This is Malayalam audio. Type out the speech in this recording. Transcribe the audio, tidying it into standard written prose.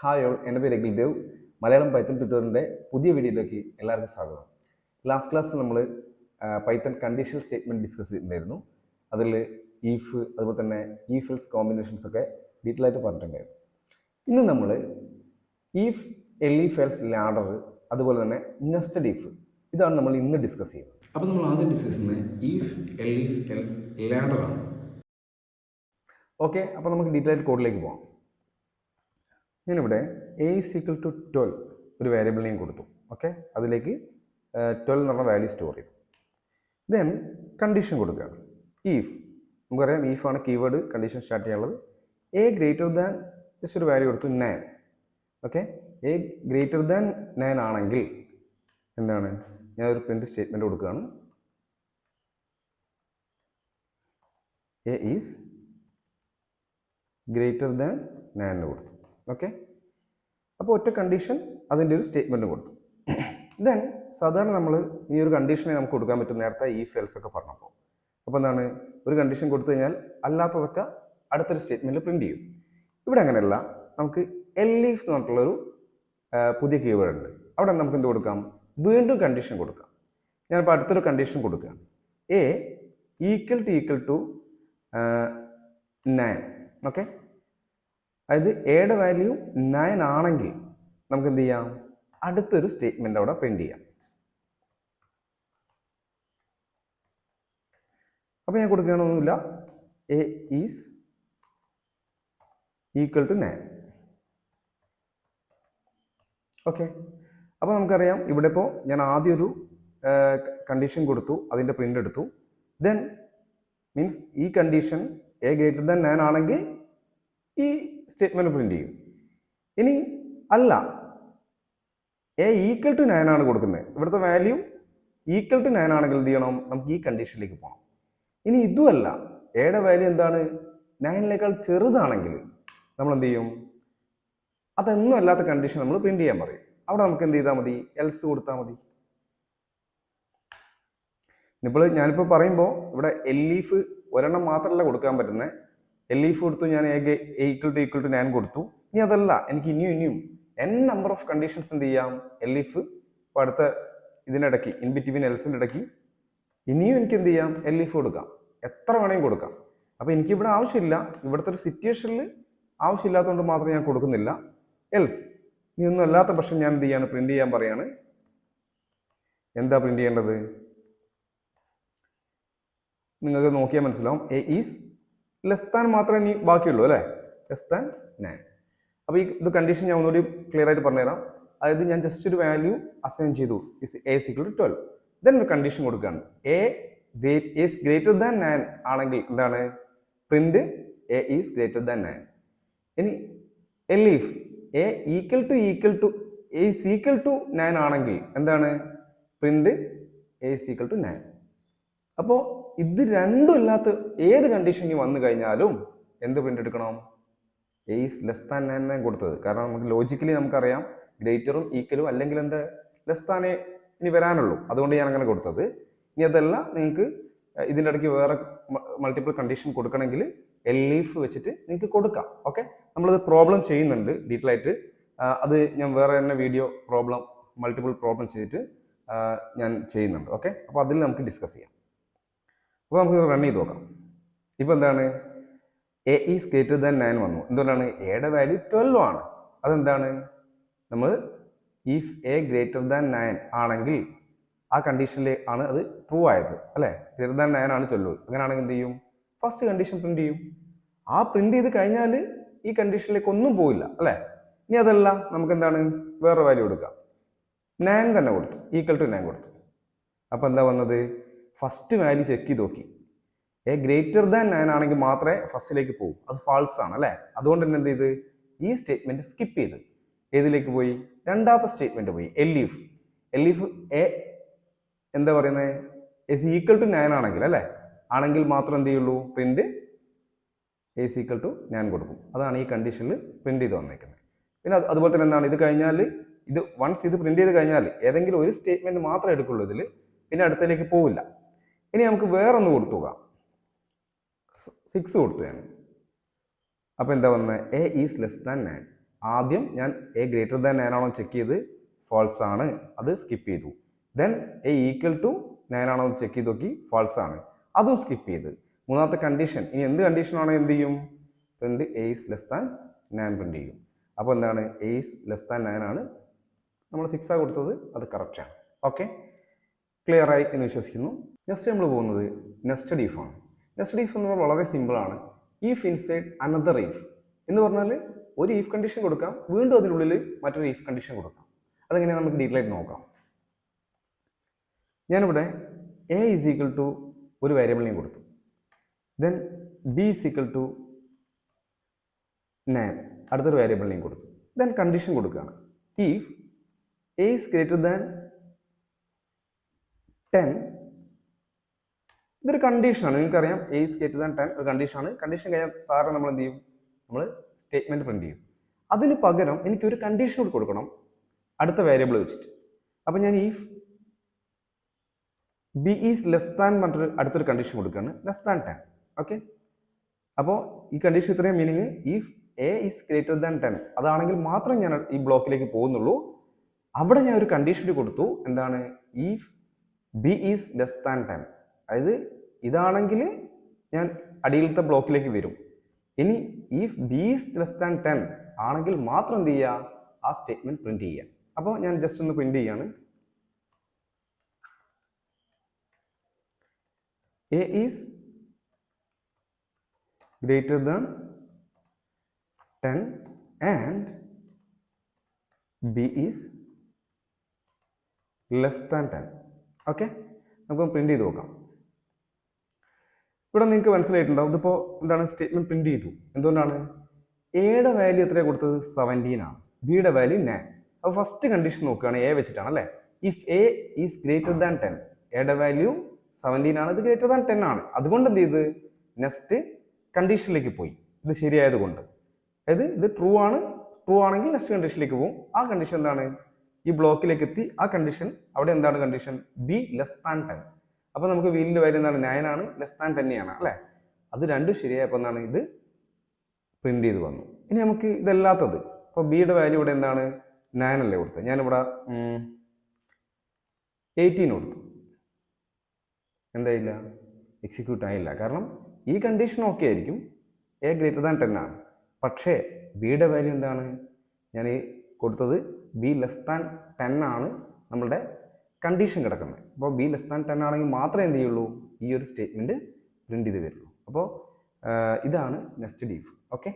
ഹായ് ഓൾ, എൻ്റെ പേര് അഖിൽ ദേവ്. മലയാളം പൈത്തൺ ട്യൂട്ടോറിൻ്റെ പുതിയ വീഡിയോയിലേക്ക് എല്ലാവർക്കും സ്വാഗതം. ലാസ്റ്റ് ക്ലാസ്സിൽ നമ്മൾ പൈത്തൺ കണ്ടീഷണൽ സ്റ്റേറ്റ്മെൻറ്റ് ഡിസ്കസ് ചെയ്തിട്ടുണ്ടായിരുന്നു. അതിൽ ഈഫ് അതുപോലെ തന്നെ ഈഫ് എൽസ് കോമ്പിനേഷൻസ് ഒക്കെ ഡീറ്റെയിൽ ആയിട്ട് പറഞ്ഞിട്ടുണ്ടായിരുന്നു. ഇന്ന് നമ്മൾ ഈഫ് എൽഫ് എൽസ് ലാഡർ അതുപോലെ തന്നെ നെസ്റ്റഡ് ഈഫ് ഇതാണ് നമ്മൾ ഇന്ന് ഡിസ്കസ് ചെയ്യുന്നത്. അപ്പോൾ നമ്മൾ ആദ്യം ഡിസ്കസ് ചെയ്യുന്നത് ഈഫ് എൽഫ് എൽസ് ലാഡറാണ്. ഓക്കെ, അപ്പോൾ നമുക്ക് ഡീറ്റെയിൽ ആയിട്ട് കോഡിലേക്ക് പോകാം. ഞാനിവിടെ a is equal to 12 ഒരു വേരിയബിൾ നെയിം കൊടുത്തു. ഓക്കെ, അതിലേക്ക് 12 എന്ന് പറഞ്ഞ വാല്യൂ സ്റ്റോർ ചെയ്തു. ദെൻ കണ്ടീഷൻ കൊടുക്കുകയാണ്. ഈഫ് നമുക്കറിയാം ഈഫാണ് കീവേഡ് കണ്ടീഷൻ സ്റ്റാർട്ട് ചെയ്യാനുള്ളത്. എ ഗ്രേറ്റർ ദാൻ ജസ്റ്റ് ഒരു വാല്യൂ കൊടുത്തു 9. ഓക്കെ, എ ഗ്രേറ്റർ ദാൻ 9 ആണെങ്കിൽ എന്താണ്, ഞാനൊരു പ്രിൻറ്റ് സ്റ്റേറ്റ്മെൻറ്റ് കൊടുക്കുകയാണ്. എ ഈസ് ഗ്രേറ്റർ ദാൻ 9 കൊടുത്തു. ഓക്കെ, അപ്പോൾ ഒറ്റ കണ്ടീഷൻ അതിൻ്റെ ഒരു സ്റ്റേറ്റ്മെൻറ്റ് കൊടുത്തു. ദെൻ സാധാരണ നമ്മൾ ഈ ഒരു കണ്ടീഷനെ നമുക്ക് കൊടുക്കാൻ പറ്റും. നേരത്തെ ഈഫ് എൽസ് ഒക്കെ പറഞ്ഞപ്പോൾ അപ്പോൾ എന്താണ്, ഒരു കണ്ടീഷൻ കൊടുത്തു കഴിഞ്ഞാൽ അല്ലാത്തതൊക്കെ അടുത്തൊരു സ്റ്റേറ്റ്മെൻറ്റിൽ പ്രിൻറ്റ് ചെയ്യും. ഇവിടെ അങ്ങനെയല്ല, നമുക്ക് എൽഫ് എന്ന് പറഞ്ഞിട്ടുള്ളൊരു പുതിയ കീവേഡ് ഉണ്ട്. അവിടെ നമുക്ക് എന്ത് കൊടുക്കാം, വീണ്ടും കണ്ടീഷൻ കൊടുക്കാം. ഞാനിപ്പോൾ അടുത്തൊരു കണ്ടീഷൻ കൊടുക്കുകയാണ്. A equal to 9. ഓക്കെ, അതായത് എയുടെ വാല്യൂ 9 ആണെങ്കിൽ നമുക്ക് എന്ത് ചെയ്യാം, അടുത്തൊരു സ്റ്റേറ്റ്മെൻറ്റ് അവിടെ പ്രിന്റ് ചെയ്യാം. അപ്പോൾ ഞാൻ കൊടുക്കുകയാണൊന്നുമില്ല, A is equal to 9. Okay, അപ്പോൾ നമുക്കറിയാം ഇവിടെ ഇപ്പോൾ ഞാൻ ആദ്യം ഒരു കണ്ടീഷൻ കൊടുത്തു, അതിൻ്റെ പ്രിൻ്റ് എടുത്തു. ദെൻ മീൻസ് ഈ കണ്ടീഷൻ എ ഗ്രേറ്റർ ദാൻ 9 ആണെങ്കിൽ ഈ സ്റ്റേറ്റ്മെൻറ്റ് പ്രിന്റ് ചെയ്യും. ഇനി അല്ല, എ ഈക്വൽ ടു 9 ആണ് കൊടുക്കുന്നത്, ഇവിടുത്തെ വാല്യൂ ഈക്വൽ ടു 9 ആണെങ്കിൽ എന്ത് ചെയ്യണം, നമുക്ക് ഈ കണ്ടീഷനിലേക്ക് പോകണം. ഇനി ഇതുമല്ല, എയുടെ വാല്യൂ എന്താണ് 9നേക്കാൾ ചെറുതാണെങ്കിൽ നമ്മൾ എന്ത് ചെയ്യും, അതൊന്നും അല്ലാത്ത കണ്ടീഷൻ നമ്മൾ പ്രിന്റ് ചെയ്യാൻ പറയും. അവിടെ നമുക്ക് എന്ത് ചെയ്താൽ മതി, എൽസ് കൊടുത്താൽ മതി. ഇപ്പോൾ ഞാനിപ്പോൾ പറയുമ്പോൾ ഇവിടെ എൽഫ് ഒരെണ്ണം മാത്രമല്ല കൊടുക്കാൻ പറ്റുന്നത്. എൽഫ് കൊടുത്തു, ഞാൻ ഈക്വൽ ടു 9 കൊടുത്തു. ഇനി അതല്ല, എനിക്ക് ഇനിയും n നമ്പർ ഓഫ് കണ്ടീഷൻസ് എന്ത് ചെയ്യാം, എൽഫ് ഇപ്പോൾ അടുത്ത ഇതിനിടയ്ക്ക് ഇൻ ബിറ്റ്വീൻ എൽസിൻ്റെ ഇടയ്ക്ക് ഇനിയും എനിക്ക് എന്ത് ചെയ്യാം, എൽഫ് കൊടുക്കാം, എത്ര വേണമെങ്കിലും കൊടുക്കാം. അപ്പോൾ എനിക്കിവിടെ ആവശ്യമില്ല, ഇവിടുത്തെ ഒരു സിറ്റുവേഷനിൽ ആവശ്യമില്ലാത്തതുകൊണ്ട് മാത്രം ഞാൻ കൊടുക്കുന്നില്ല എൽസ്. ഇനി ഒന്നും അല്ലാത്ത പക്ഷം ഞാൻ എന്ത് ചെയ്യാണ്, പ്രിന്റ് ചെയ്യാൻ പറയാണ്. എന്താ പ്രിന്റ് ചെയ്യേണ്ടത്, നിങ്ങൾക്ക് നോക്കിയാൽ മനസ്സിലാവും. എ ഈസ് ലെസ് താൻ മാത്രമേ ഇനി ബാക്കിയുള്ളൂ അല്ലേ, ലെസ് താൻ 9. അപ്പോൾ ഇത് കണ്ടീഷൻ ഞാൻ ഒന്നുകൂടി ക്ലിയർ ആയിട്ട് പറഞ്ഞുതരാം. അതായത് ഞാൻ ജസ്റ്റ് ഒരു വാല്യൂ അസൈൻ ചെയ്തു, എ ഈക്വൽ ടു 12. ദെൻ ഒരു കണ്ടീഷൻ കൊടുക്കുകയാണ്, എ ഈസ് ഗ്രേറ്റർ ദാൻ 9 ആണെങ്കിൽ എന്താണ്, print A is greater than 9. ഇനി എൽഫ് എ ഈക്വൽ ടു 9 ആണെങ്കിൽ എന്താണ്, print A is equal to 9. അപ്പോൾ ഇത് രണ്ടും അല്ലാത്ത ഏത് കണ്ടീഷൻ വന്നു കഴിഞ്ഞാലും എന്ത് പ്രിന്റ് എടുക്കണം, എ ഈസ് ലെസ് താൻ 9 കൊടുത്തത്. കാരണം നമുക്ക് ലോജിക്കലി നമുക്കറിയാം ഗ്രേറ്ററും ഈക്വലും അല്ലെങ്കിൽ എന്താ ലെസ് താനേ ഇനി വരാനുള്ളൂ, അതുകൊണ്ട് ഞാൻ അങ്ങനെ കൊടുത്തത്. ഇനി അതല്ല, നിങ്ങൾക്ക് ഇതിൻ്റെ ഇടയ്ക്ക് വേറെ മൾട്ടിപ്പിൾ കണ്ടീഷൻ കൊടുക്കണമെങ്കിൽ എൽഫ് വെച്ചിട്ട് നിങ്ങൾക്ക് കൊടുക്കാം. ഓക്കെ, നമ്മളത് പ്രോബ്ലം ചെയ്യുന്നുണ്ട് ഡീറ്റെയിൽ ആയിട്ട്. അത് ഞാൻ വേറെ തന്നെ വീഡിയോ മൾട്ടിപ്പിൾ പ്രോബ്ലം ചെയ്തിട്ട് ഞാൻ ചെയ്യുന്നുണ്ട്. ഓക്കെ, അപ്പോൾ അതിൽ നമുക്ക് ഡിസ്കസ് ചെയ്യാം. അപ്പോൾ നമുക്ക് റൺ ചെയ്ത് നോക്കാം. ഇപ്പോൾ എന്താണ്, എ ഈസ് ഗ്രേറ്റർ ദാൻ 9 വന്നു. എന്തുകൊണ്ടാണ്, എയുടെ വാല്യൂ 12 ആണ്. അതെന്താണ്, നമ്മൾ ഇഫ് എ ഗ്രേറ്റർ ദാൻ 9 ആണെങ്കിൽ ആ കണ്ടീഷനിൽ ആണ് അത് ട്രൂ ആയത് അല്ലേ. ഗ്രേറ്റർ ദാൻ 9 ആണ് 12. അങ്ങനെയാണെങ്കിൽ എന്ത് ചെയ്യും, ഫസ്റ്റ് കണ്ടീഷൻ പ്രിന്റ് ചെയ്യും. ആ പ്രിന്റ് ചെയ്ത് കഴിഞ്ഞാൽ ഈ കണ്ടീഷനിലേക്ക് ഒന്നും പോയില്ല അല്ലേ. ഇനി അതല്ല, നമുക്ക് എന്താണ്, വേറെ വാല്യൂ കൊടുക്കാം. 9 തന്നെ കൊടുത്തു, ഈക്വൽ ടു 9 കൊടുത്തു. അപ്പോൾ എന്താ വന്നത്, ഫസ്റ്റ് വാല്യൂ ചെക്ക് ചെയ്ത് നോക്കി, എ ഗ്രേറ്റർ ദാൻ 9 ആണെങ്കിൽ മാത്രമേ ഫസ്റ്റിലേക്ക് പോകും. അത് ഫാൾസ് ആണ് അല്ലേ. അതുകൊണ്ട് തന്നെ എന്ത് ചെയ്ത്, ഈ സ്റ്റേറ്റ്മെന്റ് സ്കിപ്പ് ചെയ്ത് ഏതിലേക്ക് പോയി, രണ്ടാമത്തെ സ്റ്റേറ്റ്മെന്റ് പോയി. എൽഫ് എ എന്താ പറയുന്നത്, എസ് ഈക്വൽ ടു 9 ആണെങ്കിൽ അല്ലേ, ആണെങ്കിൽ മാത്രം എന്ത് ചെയ്യുള്ളൂ, പ്രിന്റ് എസ് ഈക്വൽ ടു 9 കൊടുക്കും. അതാണ് ഈ കണ്ടീഷനിൽ പ്രിന്റ് ചെയ്ത് വന്നേക്കുന്നത്. പിന്നെ അതുപോലെ തന്നെ എന്താണ്, ഇത് കഴിഞ്ഞാൽ വൺസ് ഇത് പ്രിന്റ് ചെയ്ത് കഴിഞ്ഞാൽ ഏതെങ്കിലും ഒരു സ്റ്റേറ്റ്മെന്റ് മാത്രമേ എടുക്കുള്ളൂ ഇതിൽ, പിന്നെ അടുത്തതിലേക്ക് പോവില്ല. ഇനി നമുക്ക് വേറൊന്ന് കൊടുത്തു നോക്കാം. 6 കൊടുത്തു ഞാൻ. അപ്പോൾ എന്താ വന്നത്, എ ഈസ് ലെസ് ദാൻ 9 ആദ്യം ഞാൻ എ ഗ്രേറ്റർ ദാൻ 9 ആണോ ചെക്ക് ചെയ്ത് ഫാൾസ് ആണ്, അത് സ്കിപ്പ് ചെയ്തു. ദെൻ എ ഈക്വൽ ടു 9 ആണോ ചെക്ക് ചെയ്ത് നോക്കി, ഫാൾസ് ആണ്, അതും സ്കിപ്പ് ചെയ്ത്. മൂന്നാമത്തെ കണ്ടീഷൻ, ഇനി എന്ത് കണ്ടീഷനാണോ എന്ത് ചെയ്യും, print A is less than 9 print ചെയ്യും. അപ്പോൾ എന്താണ്, എ ഈസ് ലെസ് ദാൻ 9 ആണ്, നമ്മൾ 6 ആ കൊടുത്തത്, അത് കറക്റ്റ് ആണ്. ഓക്കെ, ക്ലിയർ ആയി എന്ന് വിശ്വസിക്കുന്നു. നെക്സ്റ്റ് നമ്മൾ പോകുന്നത് നെസ്റ്റഡ് ഈഫ് ആണ്. നെസ്റ്റഡ് ഈഫ് എന്ന് പറഞ്ഞാൽ വളരെ സിമ്പിൾ ആണ്. ഈഫ് ഇൻസൈഡ് അനദർ ഈഫ് എന്ന് പറഞ്ഞാൽ ഒരു ഈഫ് കണ്ടീഷൻ കൊടുക്കാം, വീണ്ടും അതിനുള്ളിൽ മറ്റൊരു ഈഫ് കണ്ടീഷൻ കൊടുക്കാം. അതെങ്ങനെയാണ് നമുക്ക് ഡീറ്റെയിൽ ആയിട്ട് നോക്കാം. ഞാനിവിടെ എ ഈസ് ഈക്വൽ ടു ഒരു വേരിയബിളിനെയും കൊടുത്തു, then B is equal to 9 അടുത്തൊരു വേരിയബിളിനെയും കൊടുത്തു, ദെൻ കണ്ടീഷൻ കൊടുക്കുകയാണ്. If A is greater than 10, ഇതൊരു കണ്ടീഷനാണ്, നിങ്ങൾക്കറിയാം എ ഈസ് ഗ്രേറ്റർ ദാൻ 10 ഒരു കണ്ടീഷനാണ്. കണ്ടീഷൻ കഴിഞ്ഞാൽ സാറ് നമ്മൾ എന്ത് ചെയ്യും, നമ്മൾ സ്റ്റേറ്റ്മെന്റ് പ്രിന്റ് ചെയ്യും. അതിന് പകരം എനിക്കൊരു കണ്ടീഷൻ കൂടി കൊടുക്കണം അടുത്ത വേരിയബിൾ വെച്ചിട്ട്. അപ്പം ഞാൻ if B is less than പറഞ്ഞൊരു അടുത്തൊരു കണ്ടീഷൻ കൊടുക്കുകയാണ്, ലെസ് ദാൻ 10. ഓക്കെ, അപ്പോൾ ഈ കണ്ടീഷൻ ഇത്രയും meaning, if A is greater than 10 അതാണെങ്കിൽ മാത്രം ഞാൻ ഈ ബ്ലോക്കിലേക്ക് പോകുന്നുള്ളൂ. അവിടെ ഞാൻ ഒരു കണ്ടീഷൻ കൊടുത്തു, എന്താണ്, if B is less than 10, അതായത് ഇതാണെങ്കിൽ ഞാൻ അടിയിലത്തെ ബ്ലോക്കിലേക്ക് വരും. ഇനി if B is less than 10 ആണെങ്കിൽ മാത്രം എന്ത് ചെയ്യുക, ആ സ്റ്റേറ്റ്മെന്റ് പ്രിന്റ് ചെയ്യുക. അപ്പോൾ ഞാൻ ജസ്റ്റ് ഒന്ന് പ്രിന്റ് ചെയ്യാണ്, A is greater than 10 and B is less than 10. Okay, നമുക്ക് പ്രിന്റ് ചെയ്ത് നോക്കാം. ഇവിടെ നിങ്ങൾക്ക് മനസ്സിലായിട്ടുണ്ടാവും, ഇതിപ്പോൾ എന്താണ്, സ്റ്റേറ്റ്മെന്റ് പ്രിന്റ് ചെയ്തു. എന്തുകൊണ്ടാണ്, എയുടെ വാല്യൂ എത്രയാണ് കൊടുത്തത്, 17 ആണ്, ബിയുടെ വാല്യൂ 9. അപ്പോൾ ഫസ്റ്റ് കണ്ടീഷൻ നോക്കുകയാണ്, എ വെച്ചിട്ടാണ് അല്ലേ. If A is greater than 10, എയുടെ വാല്യൂ 17 ആണ്, ഇത് ഗ്രേറ്റർ ദാൻ 10 ആണ്, അതുകൊണ്ട് എന്ത് ചെയ്ത് നെക്സ്റ്റ് കണ്ടീഷനിലേക്ക് പോയി, ഇത് ശരിയായത് കൊണ്ട്. അതായത് ഇത് ട്രൂ ആണ്, ട്രൂ ആണെങ്കിൽ നെക്സ്റ്റ് കണ്ടീഷനിലേക്ക് പോകും. ആ കണ്ടീഷൻ എന്താണ്, ഈ ബ്ലോക്കിലേക്ക് എത്തി. ആ കണ്ടീഷൻ അവിടെ എന്താണ് കണ്ടീഷൻ, ബി ലെസ് ദാൻ 10. അപ്പോൾ നമുക്ക് വീലിൻ്റെ വാല്യൂ എന്താണ്, 9 ആണ്, ലെസ് ദാൻ 10 ആണ് അല്ലേ. അത് രണ്ടും ശരിയായപ്പോൾ എന്താണ്, ഇത് പ്രിന്റ് ചെയ്ത് വന്നു. ഇനി നമുക്ക് ഇതല്ലാത്തത്, അപ്പോൾ ബിയുടെ വാല്യൂ ഇവിടെ എന്താണ്, 9 അല്ലേ കൊടുത്തത്, ഞാനിവിടെ 18 കൊടുത്തു, എന്തായില്ല, എക്സിക്യൂട്ട് ആയില്ല. കാരണം ഈ കണ്ടീഷൻ ഓക്കെ ആയിരിക്കും, എ ഗ്രേറ്റർ ദാൻ 10 ആണ്, പക്ഷേ ബിയുടെ വാല്യൂ എന്താണ്, ഞാൻ കൊടുത്തത് ബി ലെസ് ദാൻ 10 ആണ് നമ്മളുടെ കണ്ടീഷൻ കിടക്കുന്നത്. അപ്പോൾ ബി ലെസ് ദാൻ 10 ആണെങ്കിൽ മാത്രമേ എന്ത് ചെയ്യുള്ളൂ, ഈ ഒരു സ്റ്റേറ്റ്മെന്റ് പ്രിന്റ് ചെയ്ത് വരുള്ളൂ. അപ്പോൾ ഇതാണ് നെസ്റ്റഡ് ഈഫ്. ഓക്കെ.